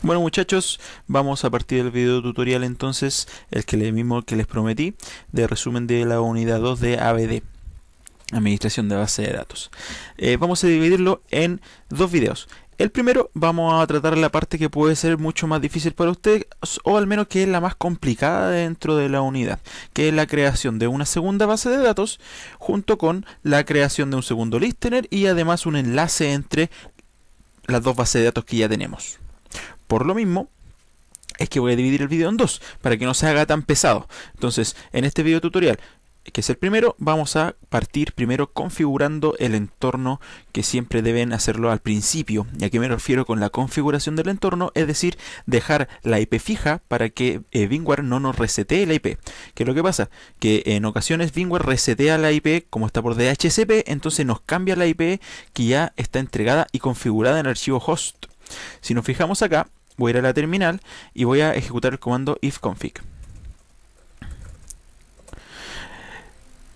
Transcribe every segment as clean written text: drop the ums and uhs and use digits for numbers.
Bueno muchachos, vamos a partir del video tutorial entonces, mismo que les prometí, de resumen de la unidad 2 de ABD, Administración de Base de Datos. Vamos a dividirlo en dos videos. El primero vamos a tratar la parte que puede ser mucho más difícil para ustedes, o al menos que es la más complicada dentro de la unidad, que es la creación de una segunda base de datos, junto con la creación de un segundo listener y además un enlace entre las dos bases de datos que ya tenemos. Por lo mismo, es que voy a dividir el video en dos, para que no se haga tan pesado. Entonces, en este video tutorial, que es el primero, vamos a partir primero configurando el entorno, que siempre deben hacerlo al principio. ¿Y a qué me refiero con la configuración del entorno? Es decir, dejar la IP fija para que VMware no nos resetee la IP. ¿Qué es lo que pasa? Que en ocasiones VMware resetea la IP como está por DHCP, entonces nos cambia la IP que ya está entregada y configurada en el archivo host. Si nos fijamos acá, voy a ir a la terminal y voy a ejecutar el comando ifconfig.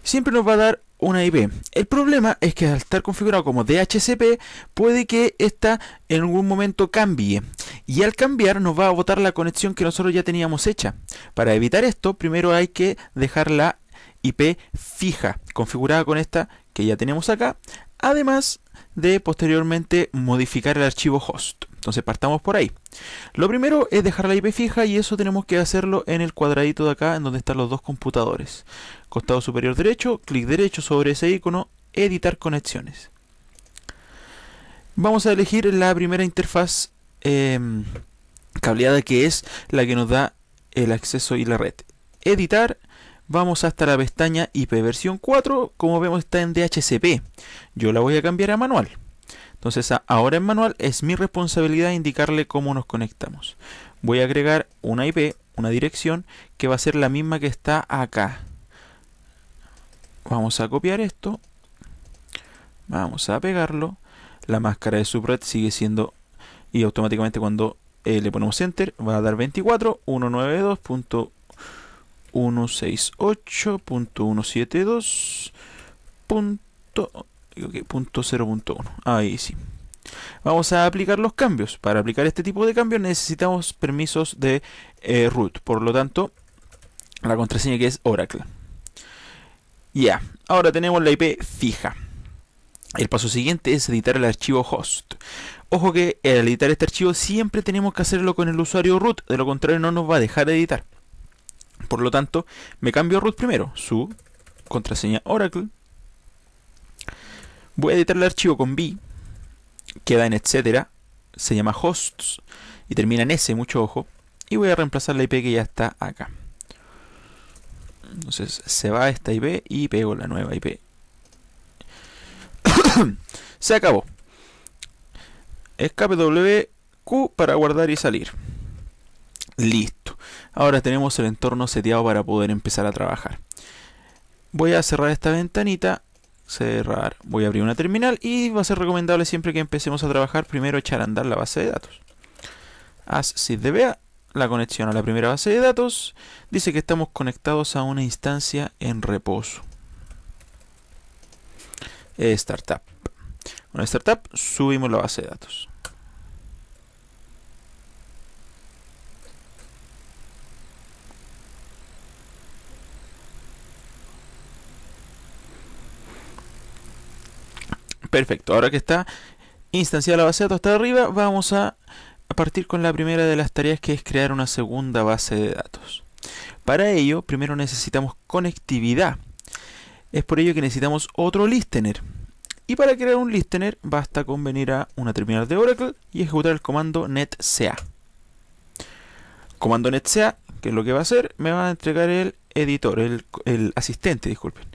Siempre nos va a dar una IP. El problema es que al estar configurado como DHCP, puede que esta en algún momento cambie. Y al cambiar nos va a botar la conexión que nosotros ya teníamos hecha. Para evitar esto, primero hay que dejar la IP fija, configurada con esta que ya tenemos acá. Además de posteriormente modificar el archivo host. Entonces partamos por ahí. Lo primero es dejar la IP fija y eso tenemos que hacerlo en el cuadradito de acá en donde están los dos computadores. Costado superior derecho, clic derecho sobre ese icono, editar conexiones. Vamos a elegir la primera interfaz cableada, que es la que nos da el acceso y la red. Editar. Vamos hasta la pestaña IP versión 4, como vemos está en DHCP. Yo la voy a cambiar a manual. Entonces ahora en manual es mi responsabilidad indicarle cómo nos conectamos. Voy a agregar una IP, una dirección, que va a ser la misma que está acá. Vamos a copiar esto. Vamos a pegarlo. La máscara de subred sigue siendo, y automáticamente cuando le ponemos enter va a dar 24.192.168.172.0.1. Ahí sí. Vamos a aplicar los cambios. Para aplicar este tipo de cambios necesitamos permisos de root. Por lo tanto, la contraseña que es Oracle. Ya, ahora tenemos la IP fija. El paso siguiente es editar el archivo host. Ojo que al editar este archivo siempre tenemos que hacerlo con el usuario root, de lo contrario no nos va a dejar editar. Por lo tanto, me cambio a root primero, su contraseña Oracle. Voy a editar el archivo con B, queda en etcétera, se llama hosts y termina en S, mucho ojo. Y voy a reemplazar la IP que ya está acá. Entonces se va esta IP y pego la nueva IP. Se acabó. Escape WQ para guardar y salir. Listo. Ahora tenemos el entorno seteado para poder empezar a trabajar. Voy a cerrar esta ventanita. Cerrar. Voy a abrir una terminal y va a ser recomendable siempre que empecemos a trabajar primero echar a andar la base de datos. Haz sysdba, la conexión a la primera base de datos. Dice que estamos conectados a una instancia en reposo. Startup. Con Startup subimos la base de datos. Perfecto, ahora que está instanciada la base de datos hasta arriba, vamos a partir con la primera de las tareas, que es crear una segunda base de datos. Para ello, primero necesitamos conectividad. Es por ello que necesitamos otro listener. Y para crear un listener basta con venir a una terminal de Oracle y ejecutar el comando netca. Comando netca, que es lo que va a hacer, me va a entregar el editor, el asistente, disculpen.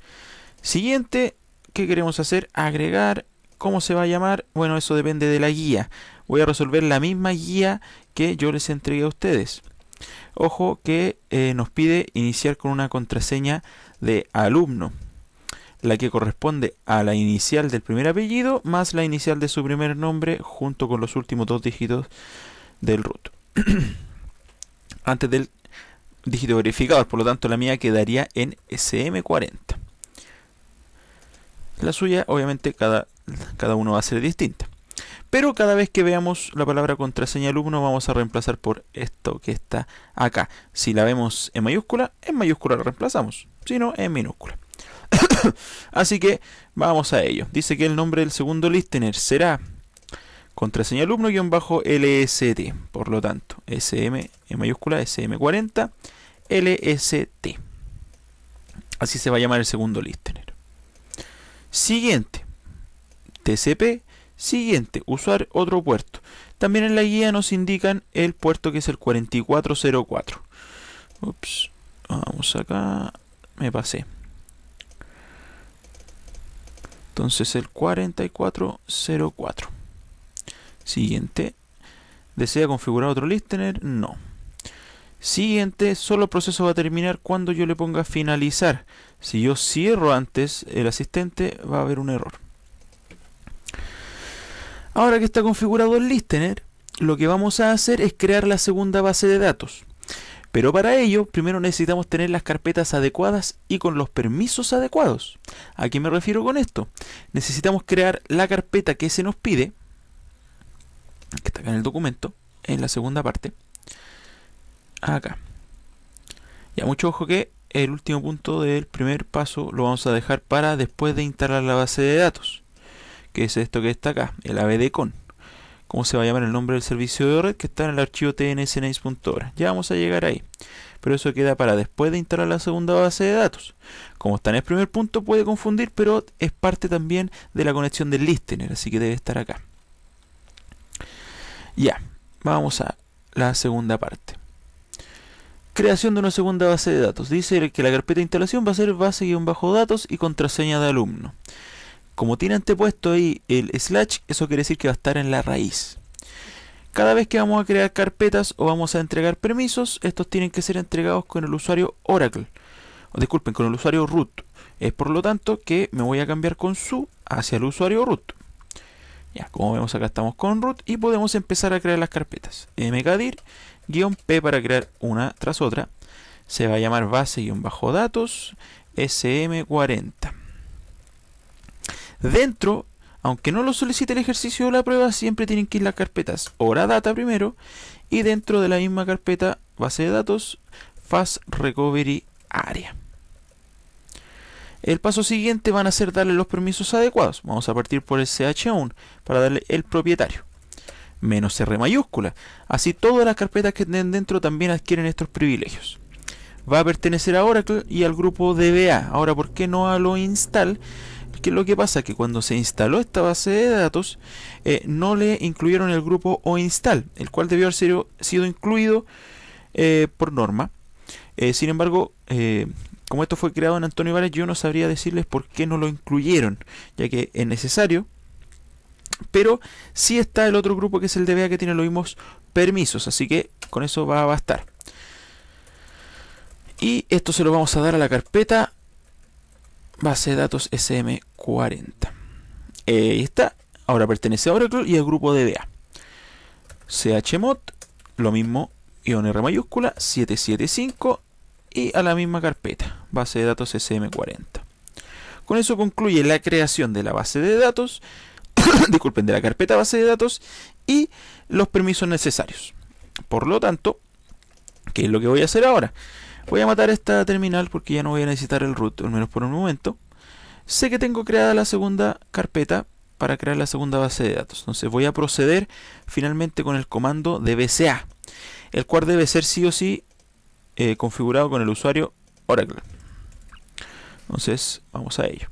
Siguiente, ¿qué queremos hacer? Agregar. ¿Cómo se va a llamar? Bueno, eso depende de la guía. Voy a resolver la misma guía que yo les entregué a ustedes. Ojo que nos pide iniciar con una contraseña de alumno, la que corresponde a la inicial del primer apellido más la inicial de su primer nombre junto con los últimos dos dígitos del root. Antes del dígito verificador, por lo tanto la mía quedaría en SM40. La suya, obviamente, cada uno va a ser distinta. Pero cada vez que veamos la palabra contraseña alumno vamos a reemplazar por esto que está acá. Si la vemos en mayúscula la reemplazamos, si no en minúscula. Así que vamos a ello. Dice que el nombre del segundo listener será contraseña alumno-lst. Por lo tanto, SM en mayúscula, SM40, LST. Así se va a llamar el segundo listener. Siguiente, TCP. Siguiente, usar otro puerto. También en la guía nos indican el puerto que es el 4404. Ups, vamos acá, me pasé. Entonces el 4404. Siguiente, ¿desea configurar otro listener? No. Siguiente, solo el proceso va a terminar cuando yo le ponga finalizar. Si yo cierro antes el asistente, va a haber un error. Ahora que está configurado el listener, lo que vamos a hacer es crear la segunda base de datos. Pero para ello, primero necesitamos tener las carpetas adecuadas y con los permisos adecuados. ¿A qué me refiero con esto? Necesitamos crear la carpeta que se nos pide, que está acá en el documento, en la segunda parte. Acá. Ya, mucho ojo que el último punto del primer paso lo vamos a dejar para después de instalar la base de datos, que es esto que está acá, el abdcon. ¿Cómo se va a llamar el nombre del servicio de red? Que está en el archivo tnsnames.ora. Ya vamos a llegar ahí. Pero eso queda para después de instalar la segunda base de datos. Como está en el primer punto puede confundir, pero es parte también de la conexión del listener, así que debe estar acá. Ya, vamos a la segunda parte. Creación de una segunda base de datos. Dice que la carpeta de instalación va a ser base-datos y contraseña de alumno. Como tiene antepuesto ahí el slash, eso quiere decir que va a estar en la raíz. Cada vez que vamos a crear carpetas o vamos a entregar permisos, estos tienen que ser entregados con el usuario Oracle. O disculpen, con el usuario root. Es por lo tanto que me voy a cambiar con su hacia el usuario root. Ya, como vemos acá estamos con root y podemos empezar a crear las carpetas. mkdir-p para crear una tras otra. Se va a llamar base-datos SM40. Dentro, aunque no lo solicite el ejercicio de la prueba, siempre tienen que ir las carpetas hora data primero y dentro de la misma carpeta base de datos Fast Recovery Area. El paso siguiente van a ser darle los permisos adecuados. Vamos a partir por el chown para darle el propietario. -R mayúscula. Así todas las carpetas que tienen dentro también adquieren estos privilegios. Va a pertenecer a Oracle y al grupo DBA. Ahora, ¿por qué no a lo install? Que lo que pasa es que cuando se instaló esta base de datos no le incluyeron el grupo oinstall, el cual debió haber sido incluido por norma. Sin embargo, como esto fue creado en Antonio Vares, yo no sabría decirles por qué no lo incluyeron, ya que es necesario. Pero sí está el otro grupo que es el DBA, que tiene los mismos permisos, así que con eso va a bastar. Y esto se lo vamos a dar a la carpeta base de datos SM40. Ahí está. Ahora pertenece a Oracle y al grupo DBA. chmod, lo mismo, -R mayúscula, 775 y a la misma carpeta, base de datos SM40. Con eso concluye la creación de la base de datos, disculpen, de la carpeta base de datos y los permisos necesarios. Por lo tanto, ¿qué es lo que voy a hacer ahora? Voy a matar esta terminal porque ya no voy a necesitar el root, al menos por un momento. Sé que tengo creada la segunda carpeta para crear la segunda base de datos. Entonces voy a proceder finalmente con el comando dbca, el cual debe ser sí o sí configurado con el usuario Oracle. Entonces vamos a ello.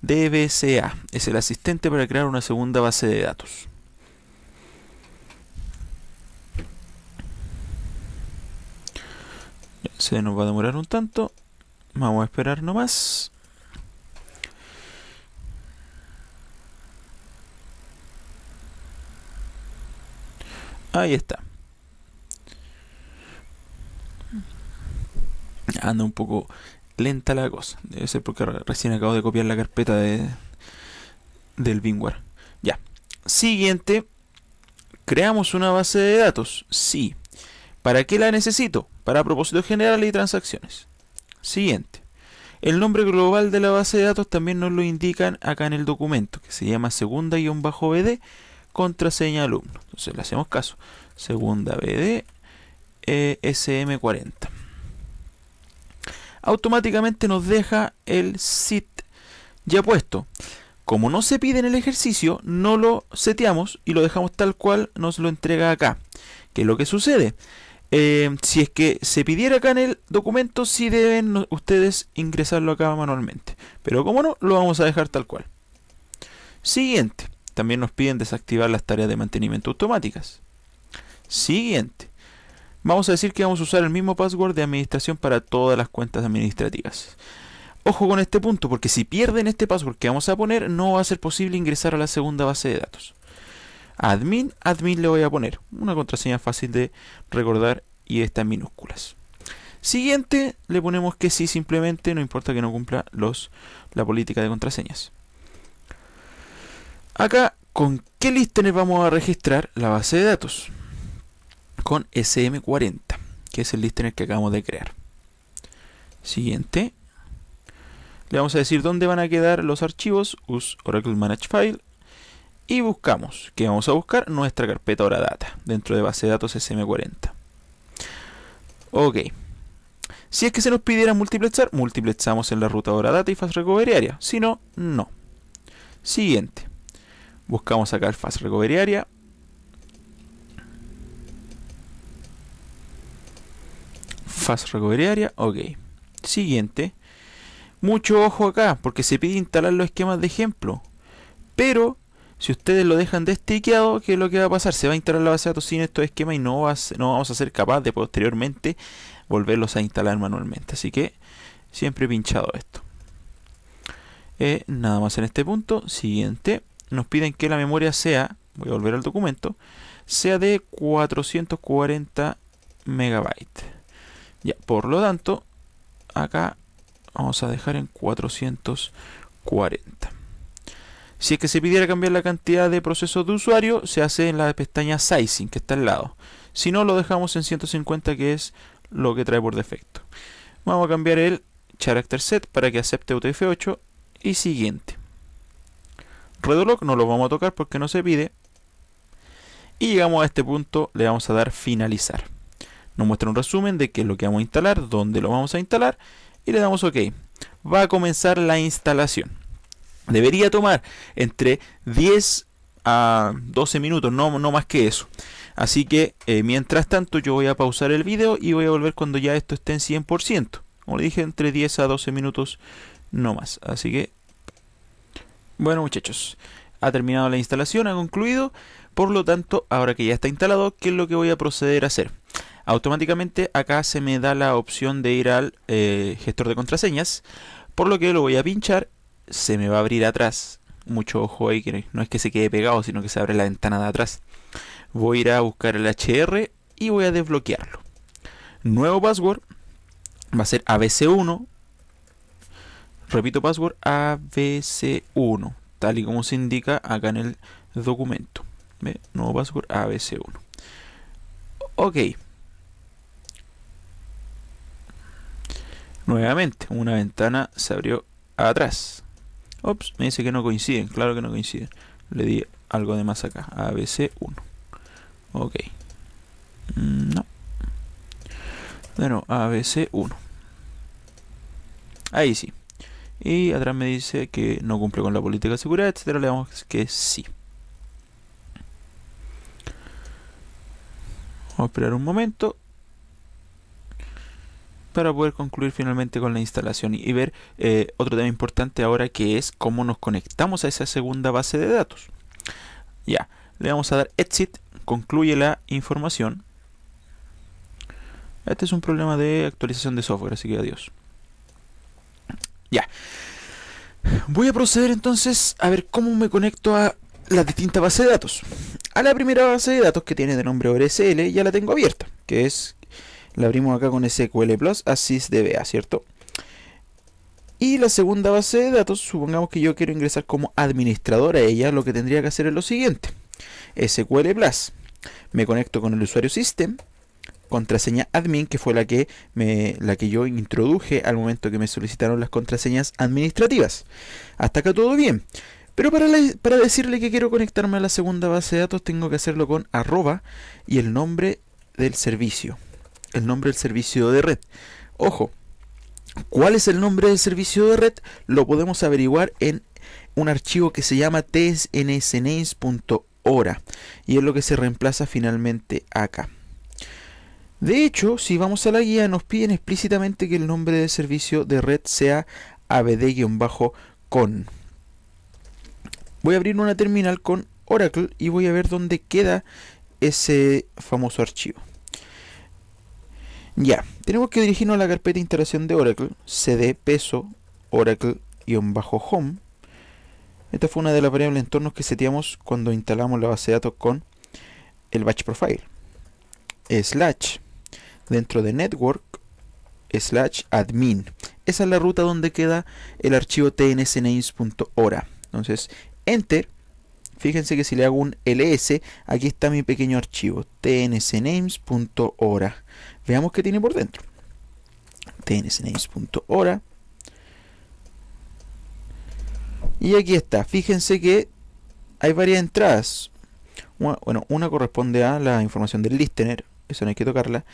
dbca es el asistente para crear una segunda base de datos. Se nos va a demorar un tanto. Vamos a esperar nomás. Ahí está. Anda un poco lenta la cosa. Debe ser porque recién acabo de copiar la carpeta del VMware. Ya. Siguiente. ¿Creamos una base de datos? Sí. ¿Para qué la necesito? Para propósitos generales y transacciones. Siguiente. El nombre global de la base de datos también nos lo indican acá en el documento, que se llama segunda-bd contraseña alumno. Entonces le hacemos caso. Segunda BD SM40. Automáticamente nos deja el SIT ya puesto. Como no se pide en el ejercicio, no lo seteamos y lo dejamos tal cual nos lo entrega acá. ¿Qué es lo que sucede? Si es que se pidiera acá en el documento, sí deben ustedes ingresarlo acá manualmente. Pero como no, lo vamos a dejar tal cual. Siguiente. También nos piden desactivar las tareas de mantenimiento automáticas. Siguiente. Vamos a decir que vamos a usar el mismo password de administración para todas las cuentas administrativas. Ojo con este punto, porque si pierden este password que vamos a poner, no va a ser posible ingresar a la segunda base de datos. Admin le voy a poner una contraseña fácil de recordar y está en minúsculas. Siguiente, le ponemos que sí simplemente, no importa que no cumpla la política de contraseñas. Acá, ¿con qué listener vamos a registrar la base de datos? Con SM40, que es el listener que acabamos de crear. Siguiente, le vamos a decir dónde van a quedar los archivos, use Oracle Manage File, y buscamos, que vamos a buscar nuestra carpeta Oradata, dentro de base de datos SM40. Ok, si es que se nos pidiera multiplexar, multiplexamos en la ruta Oradata y Fast Recovery Area, si no, no. Siguiente, buscamos acá el Fast Recovery Area, ok. Siguiente, mucho ojo acá, porque se pide instalar los esquemas de ejemplo, pero si ustedes lo dejan destiqueado, ¿qué es lo que va a pasar? Se va a instalar la base de datos sin estos esquemas y no vamos a ser capaces de posteriormente volverlos a instalar manualmente. Así que siempre pinchado esto. Nada más en este punto. Siguiente, nos piden que la memoria sea, voy a volver al documento, sea de 440 megabytes. Ya, por lo tanto, acá vamos a dejar en 440. Si es que se pidiera cambiar la cantidad de procesos de usuario, se hace en la pestaña Sizing, que está al lado. Si no, lo dejamos en 150, que es lo que trae por defecto. Vamos a cambiar el Character Set para que acepte UTF-8. Y siguiente. Redolog no lo vamos a tocar porque no se pide. Y llegamos a este punto, le vamos a dar Finalizar. Nos muestra un resumen de qué es lo que vamos a instalar, dónde lo vamos a instalar. Y le damos OK. Va a comenzar la instalación. Debería tomar entre 10 a 12 minutos, no más que eso. Así que mientras tanto yo voy a pausar el video y voy a volver cuando ya esto esté en 100%. Como le dije, entre 10 a 12 minutos no más. Así que, bueno muchachos, ha terminado la instalación, ha concluido. Por lo tanto, ahora que ya está instalado, ¿qué es lo que voy a proceder a hacer? Automáticamente acá se me da la opción de ir al gestor de contraseñas. Por lo que lo voy a pinchar. Se me va a abrir atrás. Mucho ojo ahí, que no es que se quede pegado, sino que se abre la ventana de atrás. Voy a ir a buscar el HR y voy a desbloquearlo. Nuevo password va a ser ABC1. Repito, password ABC1, tal y como se indica acá en el documento. ¿Ve? Nuevo password ABC1. Ok. Nuevamente, una ventana se abrió atrás. Ops, me dice que no coinciden. Claro que no coinciden. Le di algo de más acá. ABC1. Ok. No. Bueno, ABC1. Ahí sí. Y atrás me dice que no cumple con la política de seguridad, etcétera. Le damos que sí. Vamos a esperar un momento para poder concluir finalmente con la instalación y ver otro tema importante ahora, que es cómo nos conectamos a esa segunda base de datos. Ya, le vamos a dar Exit, concluye la información. Este es un problema de actualización de software, así que adiós. Ya, voy a proceder entonces a ver cómo me conecto a las distintas bases de datos. A la primera base de datos, que tiene de nombre ORSL, ya la tengo abierta, que es... La abrimos acá con SQL Plus, AsysDBA, ¿cierto? Y la segunda base de datos, supongamos que yo quiero ingresar como administrador a ella, lo que tendría que hacer es lo siguiente. SQL Plus, me conecto con el usuario System, contraseña admin, que fue la que yo introduje al momento que me solicitaron las contraseñas administrativas. Hasta acá todo bien. Pero para decirle que quiero conectarme a la segunda base de datos, tengo que hacerlo con arroba y el nombre del servicio. El nombre del servicio de red. Ojo, ¿cuál es el nombre del servicio de red? Lo podemos averiguar en un archivo que se llama tsnames.ora y es lo que se reemplaza finalmente acá. De hecho, si vamos a la guía, nos piden explícitamente que el nombre del servicio de red sea abd-con. Voy a abrir una terminal con Oracle y voy a ver dónde queda ese famoso archivo. Ya, tenemos que dirigirnos a la carpeta de instalación de Oracle, cd peso oracle-home. Esta fue una de las variables entornos que seteamos cuando instalamos la base de datos con el batch profile. / dentro de network / admin. Esa es la ruta donde queda el archivo tnsnames.ora. Entonces, enter. Fíjense que si le hago un ls, aquí está mi pequeño archivo tnsnames.ora. Veamos qué tiene por dentro. tnsnames.ora. Y aquí está. Fíjense que hay varias entradas. Bueno, una corresponde a la información del listener. Eso no hay que tocarla.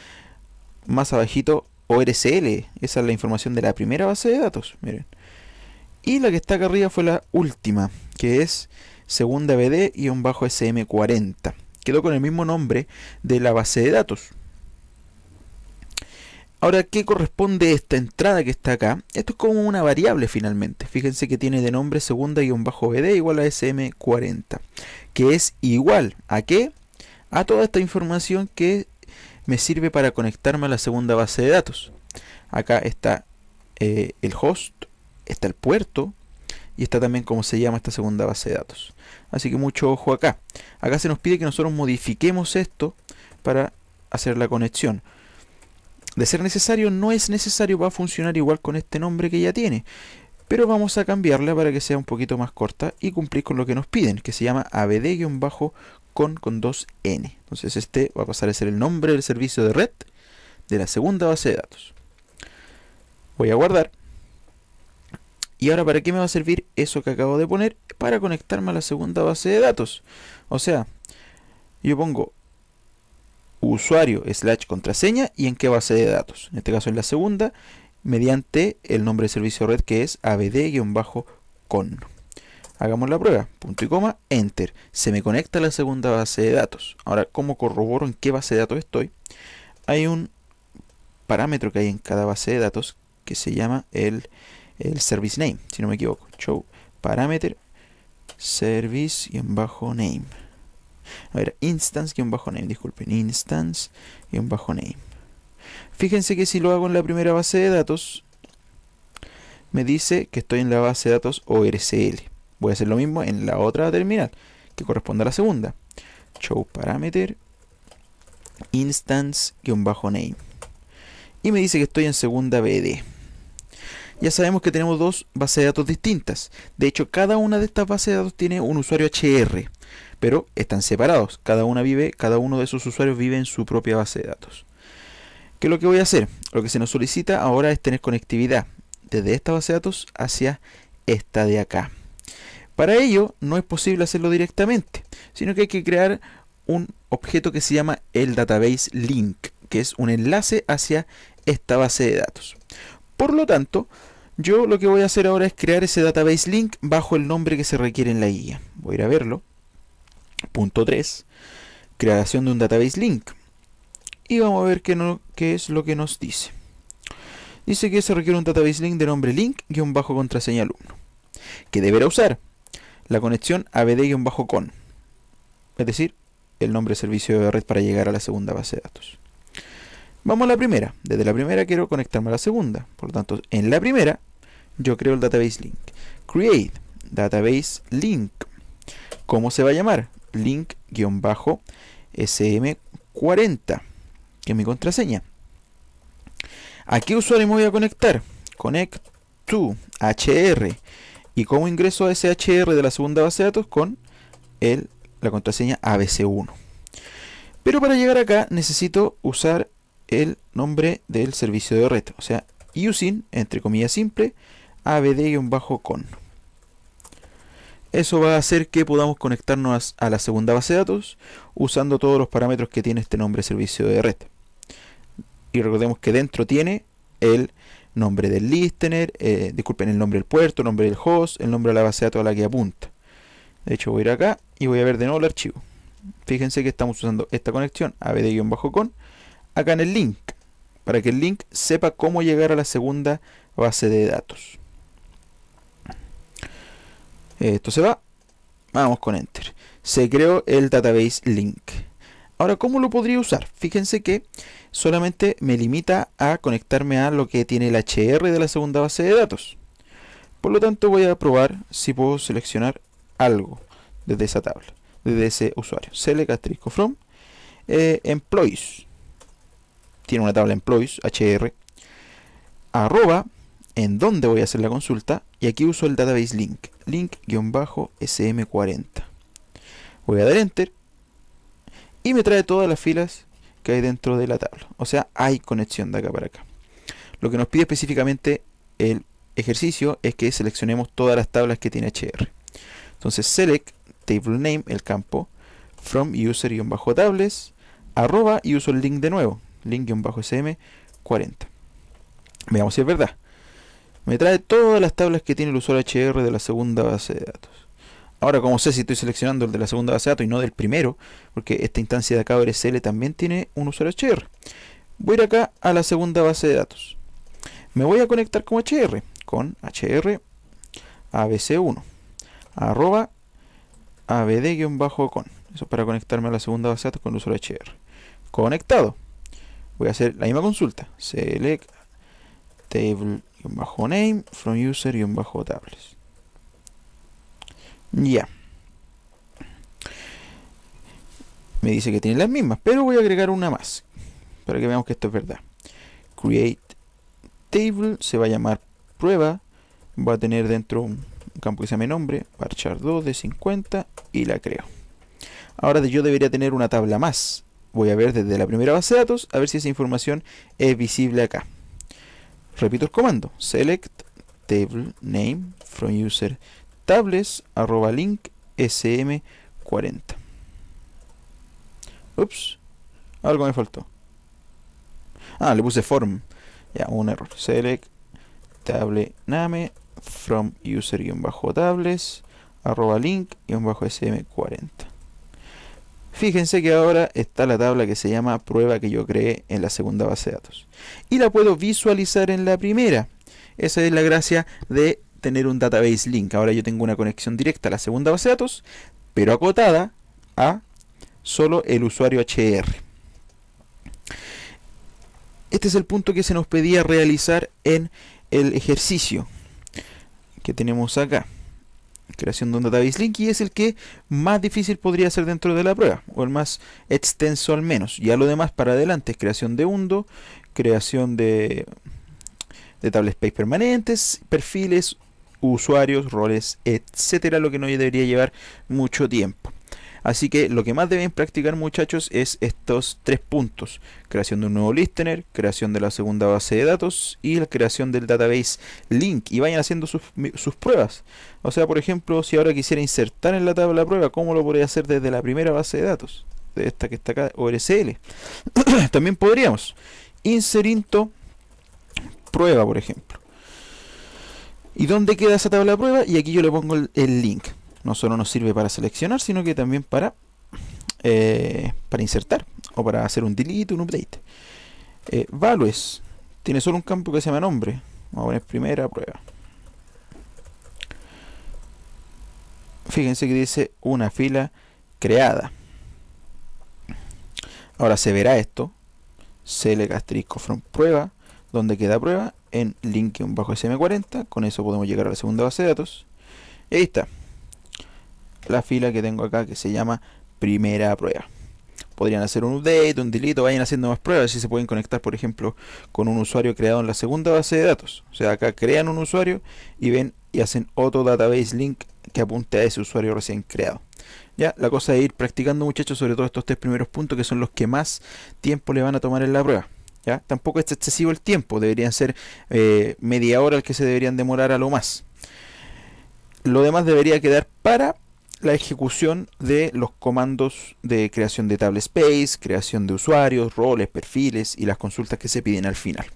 Más abajito, ORCL. Esa es la información de la primera base de datos. Miren. Y la que está acá arriba fue la última, que es segunda BD-SM40. Quedó con el mismo nombre de la base de datos. Ahora, ¿qué corresponde esta entrada que está acá? Esto es como una variable finalmente. Fíjense que tiene de nombre segunda-BD igual a SM40. Que es igual ¿a qué? A toda esta información que me sirve para conectarme a la segunda base de datos. Acá está el host, está el puerto y está también cómo se llama esta segunda base de datos. Así que mucho ojo acá. Acá se nos pide que nosotros modifiquemos esto para hacer la conexión. De ser necesario, no es necesario, va a funcionar igual con este nombre que ya tiene. Pero vamos a cambiarla para que sea un poquito más corta y cumplir con lo que nos piden, que se llama abd-con 2n. Entonces este va a pasar a ser el nombre del servicio de red de la segunda base de datos. Voy a guardar. Y ahora, ¿para qué me va a servir eso que acabo de poner? Para conectarme a la segunda base de datos. O sea, yo pongo usuario / contraseña y en qué base de datos. En este caso en la segunda, mediante el nombre de servicio red que es abd-con. Hagamos la prueba. Punto y coma, enter. Se me conecta a la segunda base de datos. Ahora, ¿cómo corroboro en qué base de datos estoy? Hay un parámetro que hay en cada base de datos que se llama el service name, si no me equivoco. Show parameter service-name. A ver, instance-name, disculpen, instance-name. Fíjense que si lo hago en la primera base de datos, me dice que estoy en la base de datos ORCL. Voy a hacer lo mismo en la otra terminal, que corresponde a la segunda. Show parameter instance-name. Y me dice que estoy en segunda BD. Ya sabemos que tenemos dos bases de datos distintas. De hecho, cada una de estas bases de datos tiene un usuario HR, pero están separados. Cada uno de esos usuarios vive en su propia base de datos. ¿Qué es lo que voy a hacer? Lo que se nos solicita ahora es tener conectividad desde esta base de datos hacia esta de acá. Para ello, no es posible hacerlo directamente, sino que hay que crear un objeto que se llama el database link, que es un enlace hacia esta base de datos. Por lo tanto, yo lo que voy a hacer ahora es crear ese database link bajo el nombre que se requiere en la guía. Voy a ir a verlo. Punto 3. Creación de un database link. Y vamos a ver qué es lo que nos dice. Dice que se requiere un database link de nombre link-contraseña alumno. Que deberá usar la conexión abd-con. Es decir, el nombre de servicio de red para llegar a la segunda base de datos. Vamos a la primera. Desde la primera quiero conectarme a la segunda. Por lo tanto, en la primera yo creo el database link. Create database link. ¿Cómo se va a llamar? Link-sm40, que es mi contraseña. ¿A qué usuario me voy a conectar? Connect to HR. ¿Y cómo ingreso a ese HR de la segunda base de datos? Con la contraseña ABC1. Pero para llegar acá necesito usar el nombre del servicio de red, o sea, using, entre comillas simple, abd-con. Eso va a hacer que podamos conectarnos a la segunda base de datos usando todos los parámetros que tiene este nombre de servicio de red. Y recordemos que dentro tiene el nombre del listener, disculpen, el nombre del puerto, el nombre del host, el nombre de la base de datos a la que apunta. De hecho voy a ir acá y voy a ver de nuevo el archivo. Fíjense que estamos usando esta conexión abd-con acá en el link, para que el link sepa cómo llegar a la segunda base de datos. Esto se va, vamos con enter. Se creó el database link. Ahora, ¿cómo lo podría usar? Fíjense que solamente me limita a conectarme a lo que tiene el HR de la segunda base de datos. Por lo tanto, voy a probar si puedo seleccionar algo desde esa tabla, desde ese usuario. Select * from employees. Tiene una tabla employees, HR, arroba, en donde voy a hacer la consulta, y aquí uso el database link, link-sm40. Voy a dar enter y me trae todas las filas que hay dentro de la tabla. O sea, hay conexión de acá para acá. Lo que nos pide específicamente el ejercicio es que seleccionemos todas las tablas que tiene HR. Entonces select table name, el campo, from user-tables, arroba, y uso el link de nuevo, link-sm40. Veamos si es verdad. Me trae todas las tablas que tiene el usuario HR de la segunda base de datos. Ahora, como sé si estoy seleccionando el de la segunda base de datos y no del primero, porque esta instancia de acá ORSL también tiene un usuario HR, voy a ir acá a la segunda base de datos. Me voy a conectar con HR, con HR abc1, arroba abd-con. Eso es para conectarme a la segunda base de datos con el usuario HR. Conectado. Voy a hacer la misma consulta. Select table-name from user-tables. Ya. Me dice que tiene las mismas, pero voy a agregar una más para que veamos que esto es verdad. Create table, se va a llamar prueba, va a tener dentro un campo que se llame nombre, varchar 2 de 50 y la creo. Ahora yo debería tener una tabla más. Voy a ver desde la primera base de datos a ver si esa información es visible acá. Repito el comando, select table name from user tables arroba link sm40. Ups, algo me faltó. Le puse form. Ya, un error. Select table name from user-tables arroba link sm40. Fíjense que ahora está la tabla que se llama prueba que yo creé en la segunda base de datos. Y la puedo visualizar en la primera. Esa es la gracia de tener un database link. Ahora yo tengo una conexión directa a la segunda base de datos, pero acotada a solo el usuario HR. Este es el punto que se nos pedía realizar en el ejercicio que tenemos acá. Creación de un database link, y es el que más difícil podría ser dentro de la prueba, o el más extenso al menos. Ya lo demás para adelante es creación de UNDO, creación de tablespace permanentes, perfiles, usuarios, roles, etcétera, lo que no debería llevar mucho tiempo. Así que lo que más deben practicar, muchachos, es estos 3 puntos: creación de un nuevo listener, creación de la segunda base de datos y la creación del database link, y vayan haciendo sus pruebas. O sea, por ejemplo, si ahora quisiera insertar en la tabla de prueba, ¿cómo lo podría hacer desde la primera base de datos? De esta que está acá, ORSL. También podríamos inserinto prueba, por ejemplo. ¿Y dónde queda esa tabla de prueba? Y aquí yo le pongo el link. No solo nos sirve para seleccionar, sino que también para insertar, o para hacer un delete, un update. Values tiene solo un campo que se llama nombre. Vamos a poner primera prueba. Fíjense que dice una fila creada. Ahora se verá esto. Select * from prueba, donde queda prueba, en link-sm40. Con eso podemos llegar a la segunda base de datos. Y ahí está la fila que tengo acá, que se llama primera prueba. Podrían hacer un update, un delete, vayan haciendo más pruebas, y se pueden conectar, por ejemplo, con un usuario creado en la segunda base de datos. O sea, acá crean un usuario y ven y hacen otro database link que apunte a ese usuario recién creado. Ya, la cosa es ir practicando, muchachos, sobre todo estos 3 primeros puntos, que son los que más tiempo le van a tomar en la prueba. ¿Ya? Tampoco es excesivo el tiempo, deberían ser media hora el que se deberían demorar a lo más. lo demás debería quedar para la ejecución de los comandos de creación de table space, creación de usuarios, roles, perfiles y las consultas que se piden al final.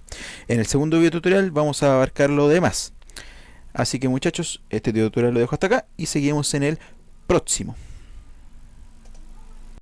En el segundo video tutorial vamos a abarcar lo demás. Así que muchachos, este video tutorial lo dejo hasta acá y seguimos en el próximo.